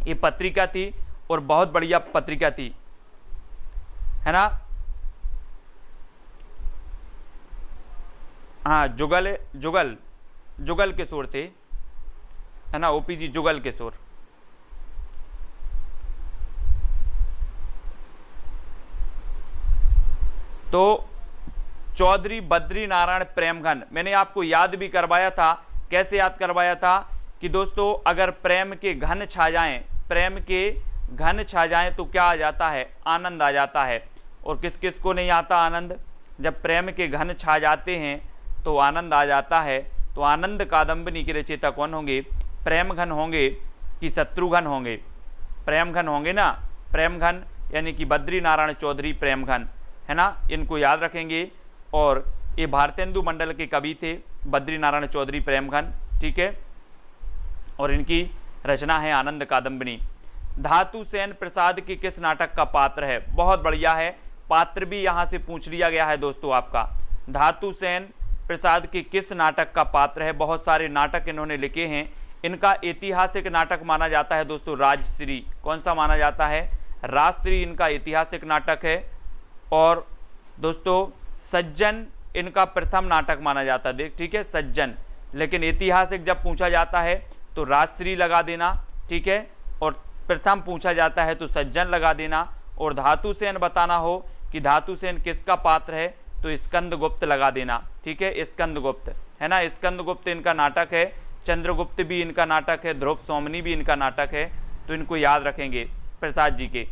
ये पत्रिका थी और बहुत बढ़िया पत्रिका थी, है ना। हाँ, जुगल किशोर थे, है ना, ओपीजी जुगल किशोर। तो चौधरी बद्री नारायण प्रेमघन, मैंने आपको याद भी करवाया था। कैसे याद करवाया था कि दोस्तों अगर प्रेम के घन छा जाएं, प्रेम के घन छा जाएं तो क्या आ जाता है, आनंद आ जाता है। और किस किस को नहीं आता आनंद, जब प्रेम के घन छा जाते हैं तो आनंद आ जाता है। तो आनंद कादम्बिनी के रचयिता कौन होंगे, प्रेमघन होंगे कि शत्रुघ्न होंगे, प्रेमघन होंगे ना, प्रेमघन यानी कि बद्री नारायण चौधरी प्रेमघन, है ना, इनको याद रखेंगे। और ये भारतेंदु मंडल के कवि थे बद्री नारायण चौधरी प्रेमघन। ठीक है, और इनकी रचना है आनंद कादम्बिनी। धातु सेन प्रसाद के किस नाटक का पात्र है, बहुत बढ़िया है, पात्र भी यहाँ से पूछ लिया गया है दोस्तों आपका। धातु सेन प्रसाद के किस नाटक का पात्र है, बहुत सारे नाटक इन्होंने लिखे हैं। इनका ऐतिहासिक नाटक माना जाता है दोस्तों राजश्री, कौन सा माना जाता है, राजश्री इनका ऐतिहासिक नाटक है। और दोस्तों सज्जन इनका प्रथम नाटक माना जाता है, ठीक है, सज्जन। लेकिन ऐतिहासिक जब पूछा जाता है तो राजश्री लगा देना, ठीक है, और प्रथम पूछा जाता है तो सज्जन लगा देना। और धातुसेन बताना हो कि धातुसेन किसका पात्र है तो स्कंदगुप्त लगा देना, ठीक है, स्कंदगुप्त, है ना, स्कंदगुप्त इनका नाटक है। चंद्रगुप्त भी इनका नाटक है, ध्रुव सोमनी भी इनका नाटक है। तो इनको याद रखेंगे प्रसाद जी के,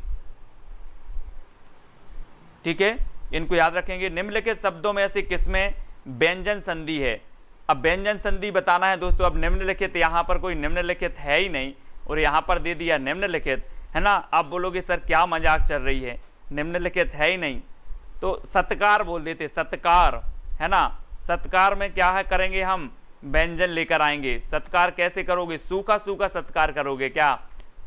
ठीक है, इनको याद रखेंगे। निम्नलिखित शब्दों में से किसमें व्यंजन संधि है? अब व्यंजन संधि बताना है दोस्तों। अब निम्नलिखित, यहाँ पर कोई निम्नलिखित है ही नहीं और यहाँ पर दे दिया निम्नलिखित, है ना। आप बोलोगे सर क्या मजाक चल रही है, निम्नलिखित है ही नहीं, तो सत्कार बोल देते, सत्कार, है ना। सत्कार में क्या है करेंगे हम, व्यंजन लेकर आएंगे। सत्कार कैसे करोगे, सूखा सूखा सत्कार करोगे क्या,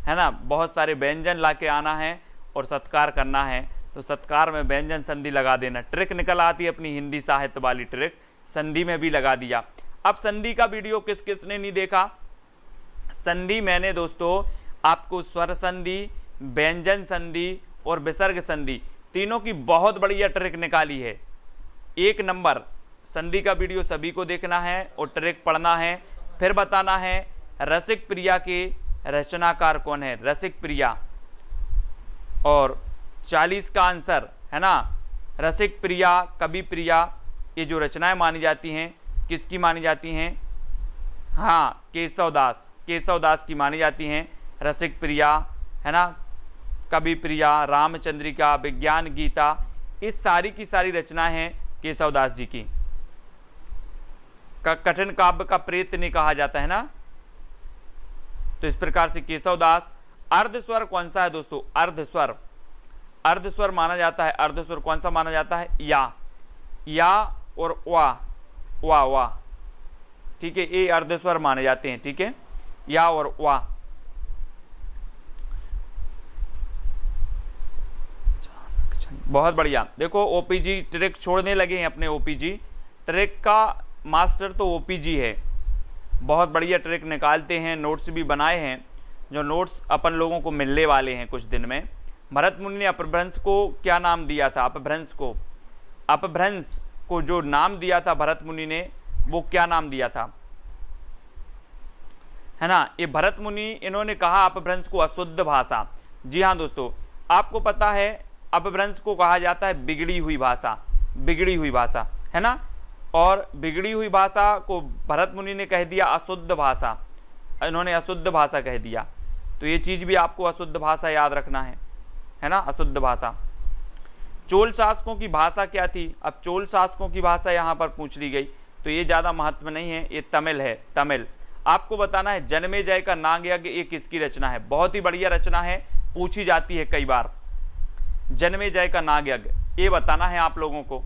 है ना। बहुत सारे व्यंजन ला के आना है और सत्कार करना है, तो सत्कार में व्यंजन संधि लगा देना। ट्रिक निकल आती है अपनी हिंदी साहित्य वाली ट्रिक, संधि में भी लगा दिया। अब संधि का वीडियो किस किसने नहीं देखा? संधि मैंने दोस्तों आपको स्वर संधि, व्यंजन संधि और विसर्ग संधि तीनों की बहुत बढ़िया ट्रिक निकाली है। एक नंबर संधि का वीडियो सभी को देखना है और ट्रिक पढ़ना है। फिर बताना है रसिक प्रिया के रचनाकार कौन है, रसिक प्रिया। और 40 का आंसर, है ना। रसिक प्रिया, कवि प्रिया, ये जो रचनाएं मानी जाती हैं किसकी मानी जाती हैं? हाँ, केशवदास, केशवदास की मानी जाती हैं। रसिक प्रिया, है ना, कवि प्रिया, रामचंद्रिका, विज्ञान गीता, इस सारी की सारी रचनाएं हैं केशवदास जी की। कठिन काव्य का प्रेत नहीं कहा जाता है ना, तो इस प्रकार से केशवदास। अर्धस्वर कौन सा है दोस्तों? अर्धस्वर, अर्धस्वर माना जाता है। अर्धस्वर कौन सा माना जाता है? या और वा वा, ठीक है, ये अर्धस्वर माने जाते हैं, ठीक है, या और वा। बहुत बढ़िया। देखो ओपीजी ट्रिक छोड़ने लगे हैं अपने, ओपीजी ट्रिक का मास्टर तो ओपीजी है, बहुत बढ़िया ट्रिक निकालते हैं, नोट्स भी बनाए हैं, जो नोट्स अपन लोगों को मिलने वाले हैं कुछ दिन में। भरत मुनि ने अपभ्रंश को क्या नाम दिया था? अपभ्रंश को, अपभ्रंश को जो नाम दिया था भरत मुनि ने, वो क्या नाम दिया था, है ना। ये भरत मुनि, इन्होंने कहा अपभ्रंश को अशुद्ध भाषा। जी हाँ दोस्तों, आपको पता है अपभ्रंश को कहा जाता है बिगड़ी हुई भाषा, बिगड़ी हुई भाषा, है ना। और बिगड़ी हुई भाषा को भरत मुनि ने कह दिया अशुद्ध भाषा, इन्होंने अशुद्ध भाषा कह दिया। तो ये चीज भी आपको अशुद्ध भाषा याद रखना है ना, अशुद्ध भाषा। चोल शासकों की भाषा क्या थी? अब चोल शासकों की भाषा यहाँ पर पूछ ली गई, तो ये ज्यादा महत्व नहीं है, ये तमिल है, तमिल। आपको बताना है जन्मेजय का नाग यज्ञ ये किसकी रचना है? बहुत ही बढ़िया रचना है, पूछी जाती है कई बार। जन्मेजय का नाग यज्ञ, ये बताना है आप लोगों को।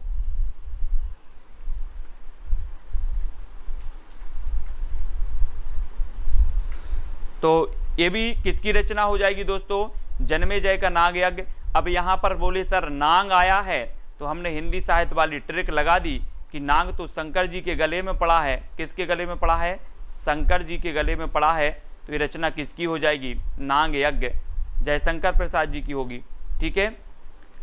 तो ये भी किसकी रचना हो जाएगी दोस्तों? जन्मेजय का नाग यज्ञ। अब यहां पर बोले सर नांग आया है, तो हमने हिंदी साहित्य वाली ट्रिक लगा दी कि नांग तो शंकर जी के गले में पड़ा है। किसके गले में पड़ा है? शंकर जी के गले में पड़ा है। तो ये रचना किसकी हो जाएगी? नांग यज्ञ जयशंकर प्रसाद जी की होगी, ठीक है।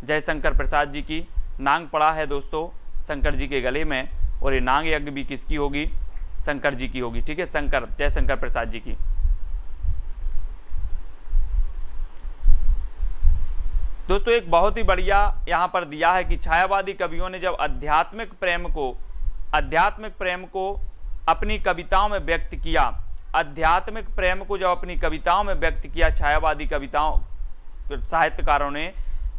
जयशंकर प्रसाद जी की नांग पड़ा है दोस्तों शंकर जी के गले में, और ये नांग यज्ञ भी किसकी होगी? शंकर जी की होगी, ठीक है, शंकर, जयशंकर प्रसाद जी की। दोस्तों एक बहुत ही बढ़िया यहाँ पर दिया है कि छायावादी कवियों ने जब आध्यात्मिक प्रेम को अपनी कविताओं में व्यक्त किया, आध्यात्मिक प्रेम को जब अपनी कविताओं में व्यक्त किया छायावादी कविताओं साहित्यकारों ने,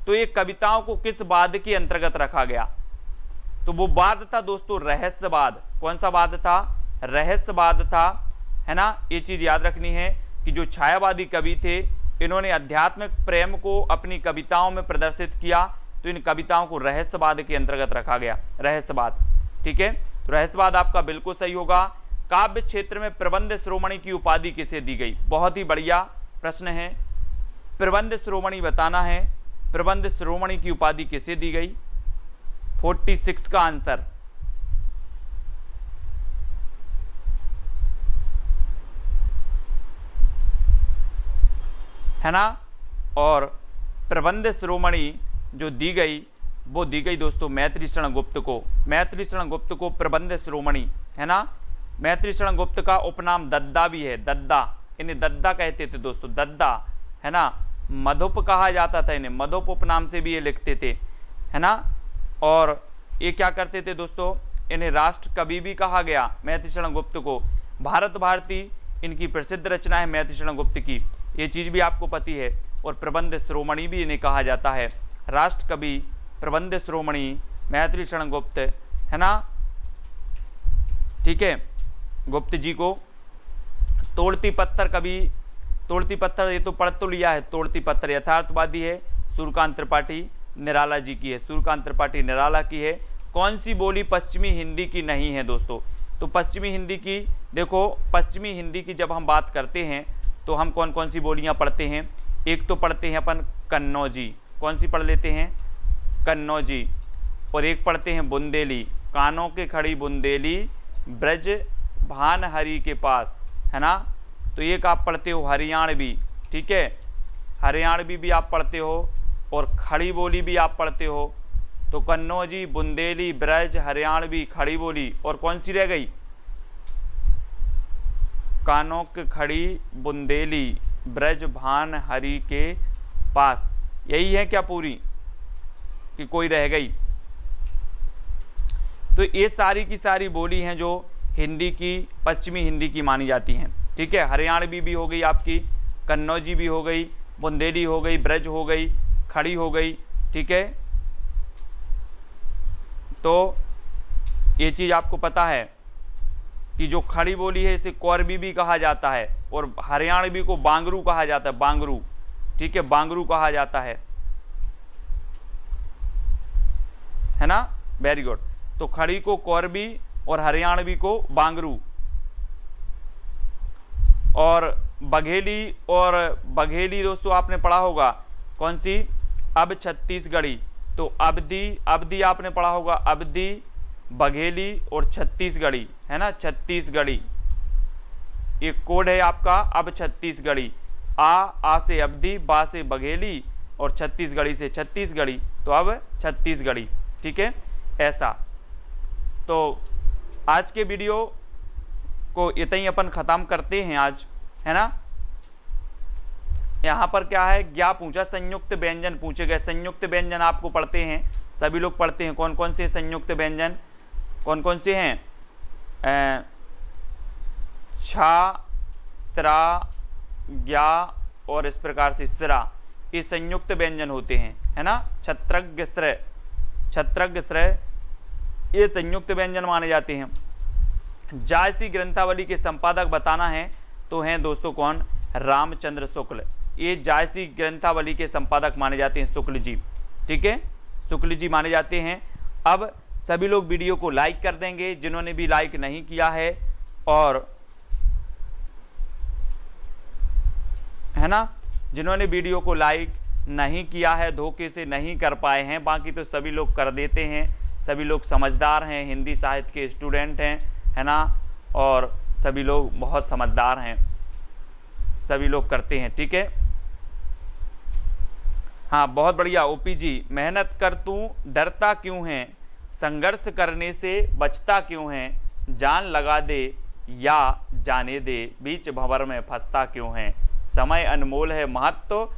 तो ये कविताओं को किस वाद के अंतर्गत रखा गया? तो वो वाद था दोस्तों रहस्यवाद। कौन सा वाद था? रहस्यवाद था, है ना। ये चीज याद रखनी है कि जो छायावादी कवि थे, इन्होंने आध्यात्मिक प्रेम को अपनी कविताओं में प्रदर्शित किया, तो इन कविताओं को रहस्यवाद के अंतर्गत रखा गया, रहस्यवाद, ठीक है। तो रहस्यवाद आपका बिल्कुल सही होगा। काव्य क्षेत्र में प्रबंध शिरोमणि की उपाधि किसे दी गई? बहुत ही बढ़िया प्रश्न है। प्रबंध शिरोमणि बताना है, प्रबंध शिरोमणि की उपाधि किसे दी गई? 46 का आंसर, है ना। और प्रबंध शिरोमणि जो दी गई, वो दी गई दोस्तों मैथिली शरण गुप्त को। मैथिली शरण गुप्त को प्रबंध शिरोमणि, है ना। मैथिली शरण गुप्त का उपनाम दद्दा भी है, दद्दा, इन्हें दद्दा कहते थे दोस्तों, दद्दा, है ना। मधुप कहा जाता था इन्हें, मधुप उपनाम से भी ये लिखते थे, है ना। और ये क्या करते थे दोस्तों? इन्हें राष्ट्र कवि भी कहा गया मैथिली शरण गुप्त को। भारत भारती इनकी प्रसिद्ध रचना है मैथिली शरण गुप्त की। ये चीज़ भी आपको पती है। और प्रबंध श्रोमणी भी इन्हें कहा जाता है, राष्ट्र कवि, प्रबंध श्रोमणी मैथिली शरण गुप्त, है ना, ठीक है, गुप्त जी को। तोड़ती पत्थर कवि, तोड़ती पत्थर ये तो पढ़ तो लिया है, तोड़ती पत्थर यथार्थवादी है, सूर्यकांत त्रिपाठी निराला जी की है, सूर्यकांत त्रिपाठी निराला की है। कौन सी बोली पश्चिमी हिंदी की नहीं है दोस्तों? तो पश्चिमी हिंदी की, देखो पश्चिमी हिंदी की जब हम बात करते हैं तो हम कौन कौन सी बोलियां पढ़ते हैं? एक तो पढ़ते हैं अपन कन्नौजी, कौन सी पढ़ लेते हैं? कन्नौजी। और एक पढ़ते हैं बुंदेली, कानों के खड़ी बुंदेली ब्रज भानहरी के पास, है ना। तो एक आप पढ़ते हो हरियाणवी, ठीक है, हरियाणवी भी आप पढ़ते हो, और खड़ी बोली भी आप पढ़ते हो। तो कन्नौजी, बुंदेली, ब्रज, हरियाणवी, खड़ी बोली, और कौन सी रह गई? कानों की खड़ी बुंदेली ब्रज भान हरि के पास। यही है क्या पूरी, कि कोई रह गई? तो ये सारी की सारी बोली हैं जो हिंदी की, पश्चिमी हिंदी की मानी जाती हैं, ठीक है। हरियाणवी भी हो गई आपकी, कन्नौजी भी हो गई, बुंदेली हो गई, ब्रज हो गई, खड़ी हो गई, ठीक है। तो ये चीज़ आपको पता है कि जो खड़ी बोली है इसे कौरबी भी कहा जाता है, और हरियाणवी को बांगरू कहा जाता है, बांगरू, ठीक है, बांगरू कहा जाता है ना। Very good. तो खड़ी को कौरबी और हरियाणवी को बांगरू। और बघेली, और बघेली दोस्तों आपने पढ़ा होगा, कौन सी? अब छत्तीसगढ़ी। तो अवधी आपने पढ़ा होगा, अवधी, बघेली और छत्तीसगढ़ी, है ना, छत्तीसगढ़ी। एक कोड है आपका, अब छत्तीसगढ़ी। आ से अवधी, बा से बघेली, और छत्तीसगढ़ी से छत्तीसगढ़ी, तो अब छत्तीसगढ़ी, ठीक है, ऐसा। तो आज के वीडियो को इतना ही अपन ख़त्म करते हैं आज, है ना। यहाँ पर क्या है, क्या पूछा? संयुक्त व्यंजन पूछे गए। संयुक्त व्यंजन आपको पढ़ते हैं, सभी लोग पढ़ते हैं। कौन कौन से संयुक्त व्यंजन, कौन कौन से हैं? छा, त्रा, ज्ञा और इस प्रकार से स्रा, ये संयुक्त व्यंजन होते हैं, है ना। छत्रज्ञ श्रय, छत्रज्ञ श्रय, ये संयुक्त व्यंजन माने जाते हैं। जायसी ग्रंथावली के संपादक बताना है तो हैं दोस्तों कौन? रामचंद्र शुक्ल। ये जायसी ग्रंथावली के संपादक माने जाते हैं शुक्ल जी, ठीक है, शुक्ल जी माने जाते हैं। अब सभी लोग वीडियो को लाइक कर देंगे, जिन्होंने भी लाइक नहीं किया है, और है ना, जिन्होंने वीडियो को लाइक नहीं किया है, धोखे से नहीं कर पाए हैं, बाकी तो सभी लोग कर देते हैं। सभी लोग समझदार हैं, हिंदी साहित्य के स्टूडेंट हैं, है ना, और सभी लोग बहुत समझदार हैं, सभी लोग करते हैं, ठीक है। हाँ, बहुत बढ़िया। ओपी जी, मेहनत कर तू डरता क्यों है, संघर्ष करने से बचता क्यों है, जान लगा दे या जाने दे, बीच भंवर में फंसता क्यों है, समय अनमोल है महत्व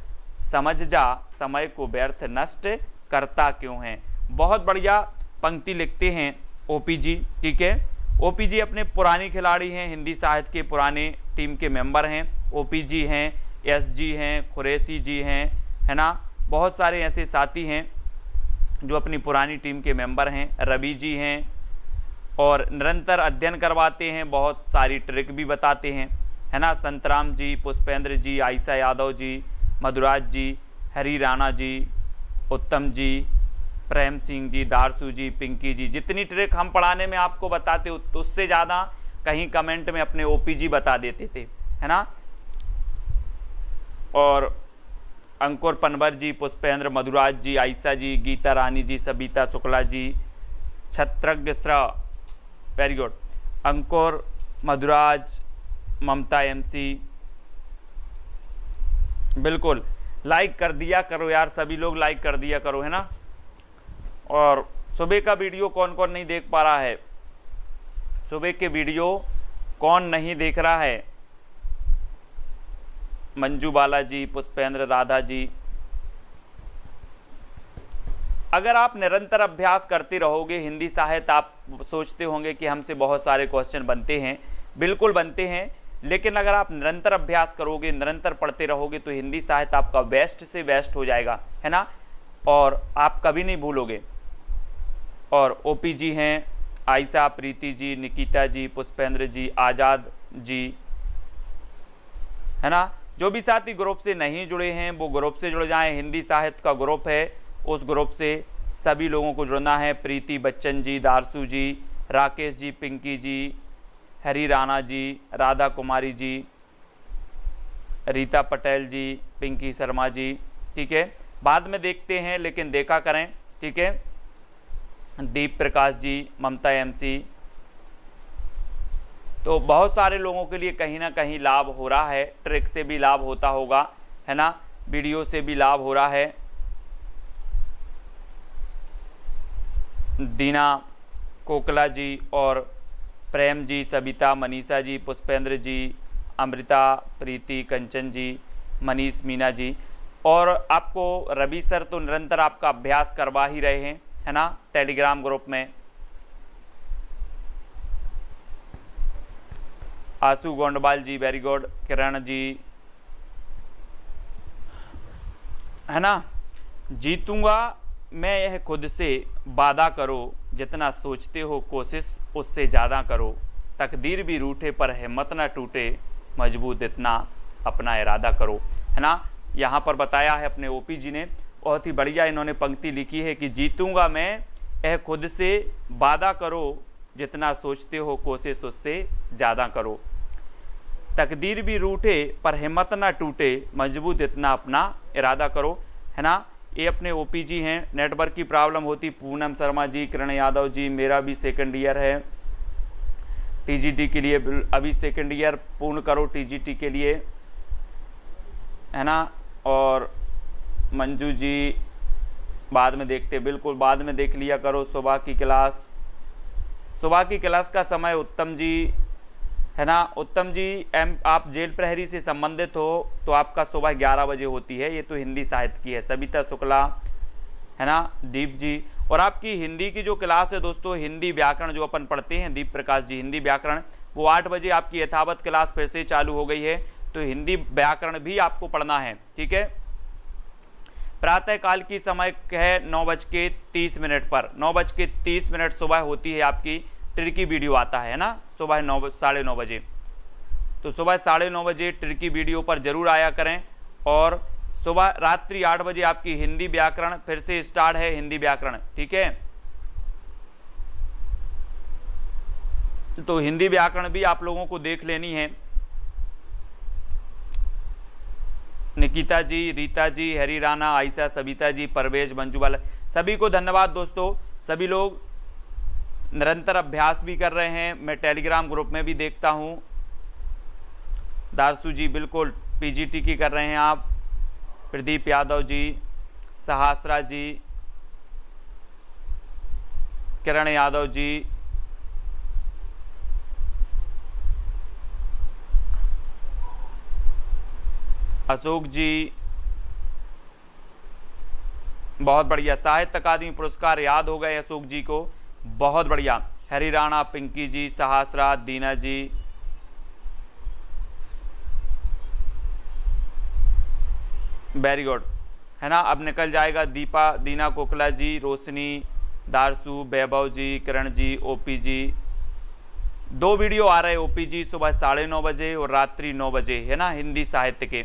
समझ जा, समय को व्यर्थ नष्ट करता क्यों है। बहुत बढ़िया पंक्ति लिखते हैं ओपी जी, ठीक है। ओपी जी अपने पुराने खिलाड़ी हैं, हिंदी साहित्य के पुराने टीम के मेंबर हैं। ओपी जी हैं, एस जी हैं, कुरैशी जी हैं, है ना, बहुत सारे ऐसे साथी हैं जो अपनी पुरानी टीम के मेंबर हैं। रवि जी हैं, और निरंतर अध्ययन करवाते हैं, बहुत सारी ट्रिक भी बताते हैं, है ना। संतराम जी, पुष्पेंद्र जी, आयशा यादव जी, मधुराज जी, हरी राणा जी, उत्तम जी, प्रेम सिंह जी, दारसू जी, पिंकी जी, जितनी ट्रिक हम पढ़ाने में आपको बताते हो उससे ज़्यादा कहीं कमेंट में अपने ओपी जी बता देते थे, है ना। और अंकुर पनवर जी, पुष्पेंद्र, मधुराज जी, आयशा जी, गीता रानी जी, सबिता शुक्ला जी, छत्रज्ञ श्र, वेरी गुड, अंकुर, मधुराज, ममता एमसी, बिल्कुल लाइक कर दिया करो यार, सभी लोग लाइक कर दिया करो, है ना। और सुबह का वीडियो कौन कौन नहीं देख पा रहा है? सुबह के वीडियो कौन नहीं देख रहा है? मंजू बाला जी, पुष्पेंद्र, राधा जी। अगर आप निरंतर अभ्यास करते रहोगे हिंदी साहित्य, आप सोचते होंगे कि हमसे बहुत सारे क्वेश्चन बनते हैं, बिल्कुल बनते हैं, लेकिन अगर आप निरंतर अभ्यास करोगे, निरंतर पढ़ते रहोगे तो हिंदी साहित्य आपका बेस्ट से बेस्ट हो जाएगा, है ना, और आप कभी नहीं भूलोगे। और ओपी जी हैं, आयशा, प्रीति जी, निकिता जी, पुष्पेंद्र जी, आज़ाद जी, है ना। जो भी साथी ग्रुप से नहीं जुड़े हैं वो ग्रुप से जुड़ जाएं। हिंदी साहित्य का ग्रुप है, उस ग्रुप से सभी लोगों को जुड़ना है। प्रीति बच्चन जी, दारसू जी, राकेश जी, पिंकी जी, हरी राणा जी, राधा कुमारी जी, रीता पटेल जी, पिंकी शर्मा जी, ठीक है, बाद में देखते हैं लेकिन देखा करें, ठीक है। दीप प्रकाश जी, ममता एमसी, तो बहुत सारे लोगों के लिए कहीं ना कहीं लाभ हो रहा है। ट्रिक से भी लाभ होता होगा, है ना, वीडियो से भी लाभ हो रहा है। दीना कोकला जी और प्रेम जी, सबिता, मनीषा जी, पुष्पेंद्र जी, अमृता, प्रीति, कंचन जी, मनीष, मीना जी, और आपको रवि सर तो निरंतर आपका अभ्यास करवा ही रहे हैं, है ना, टेलीग्राम ग्रुप में। आशु गोंडवाल जी, वेरी गुड। किरण जी, है ना, जीतूंगा मैं यह खुद से वादा करो, जितना सोचते हो कोशिश उससे ज़्यादा करो, तकदीर भी रूठे पर हिम्मत ना टूटे, मजबूत इतना अपना इरादा करो, है ना। यहाँ पर बताया है अपने ओपी जी ने, बहुत ही बढ़िया इन्होंने पंक्ति लिखी है कि जीतूंगा मैं यह खुद से वादा करो, जितना सोचते हो कोशिश उससे ज़्यादा करो, तकदीर भी रूठे पर हिम्मत ना टूटे, मजबूत इतना अपना इरादा करो, है ना। ये अपने ओपी जी हैं। नेटवर्क की प्रॉब्लम होती, पूनम शर्मा जी, किरण यादव जी, मेरा भी सेकंड ईयर है, टीजीटी के लिए अभी सेकंड ईयर पूर्ण करो टीजीटी के लिए, है ना। और मंजू जी बाद में देखते, बिल्कुल बाद में देख लिया करो। सुबह की क्लास, सुबह की क्लास का समय उत्तम जी, है ना, उत्तम जी आप जेल प्रहरी से संबंधित हो तो आपका सुबह 11 बजे होती है, ये तो हिंदी साहित्य की है। सबिता शुक्ला, है ना, दीप जी, और आपकी हिंदी की जो क्लास है दोस्तों, हिंदी व्याकरण जो अपन पढ़ते हैं, दीप प्रकाश जी हिंदी व्याकरण, वो 8 बजे आपकी यथावत क्लास फिर से चालू हो गई है, तो हिंदी व्याकरण भी आपको पढ़ना है, ठीक है। प्रातःकाल की समय है 9:30 पर, 9:30 सुबह होती है आपकी, ट्रिकी वीडियो आता है ना, सुबह 9:30 बजे, तो सुबह 9:30 बजे ट्रिकी वीडियो पर जरूर आया करें। और सुबह रात्रि 8 बजे आपकी हिंदी व्याकरण फिर से स्टार्ट है, हिंदी व्याकरण, ठीक है। तो हिंदी व्याकरण भी आप लोगों को देख लेनी है। निकिता जी, रीता जी, हरी राणा, आयशा, सबिता जी, परवेज, मंजूवाला, सभी को धन्यवाद दोस्तों। सभी लोग निरंतर अभ्यास भी कर रहे हैं, मैं टेलीग्राम ग्रुप में भी देखता हूं। दारसू जी बिल्कुल पीजीटी की कर रहे हैं आप। प्रदीप यादव जी, सहस्रा जी, किरण यादव जी, अशोक जी, बहुत बढ़िया। साहित्य अकादमी पुरस्कार याद हो गए अशोक जी को, बहुत बढ़िया। हरी राणा, पिंकी जी, सहस्रा, दीना जी, वेरी गुड, है ना। अब निकल जाएगा दीपा, दीना कोकला जी, रोशनी, दारसू, वैभव जी, किरण जी, ओपी जी। 2 वीडियो आ रहे हैं ओपी जी, सुबह 9:30 बजे और रात्रि 9 बजे, है ना, हिंदी साहित्य के।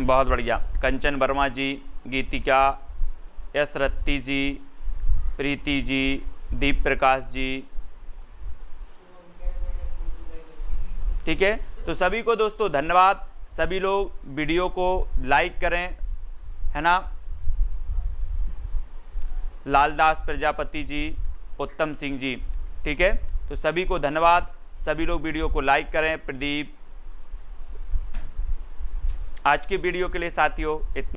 बहुत बढ़िया। कंचन वर्मा जी, गीतिका, एस रत्ती जी, प्रीति जी, दीप प्रकाश जी, ठीक है। तो सभी को दोस्तों धन्यवाद। सभी लोग वीडियो को लाइक करें, है ना। लालदास प्रजापति जी, उत्तम सिंह जी, ठीक है। तो सभी को धन्यवाद, सभी लोग वीडियो को लाइक करें। प्रदीप, आज की वीडियो के लिए साथियों इतना।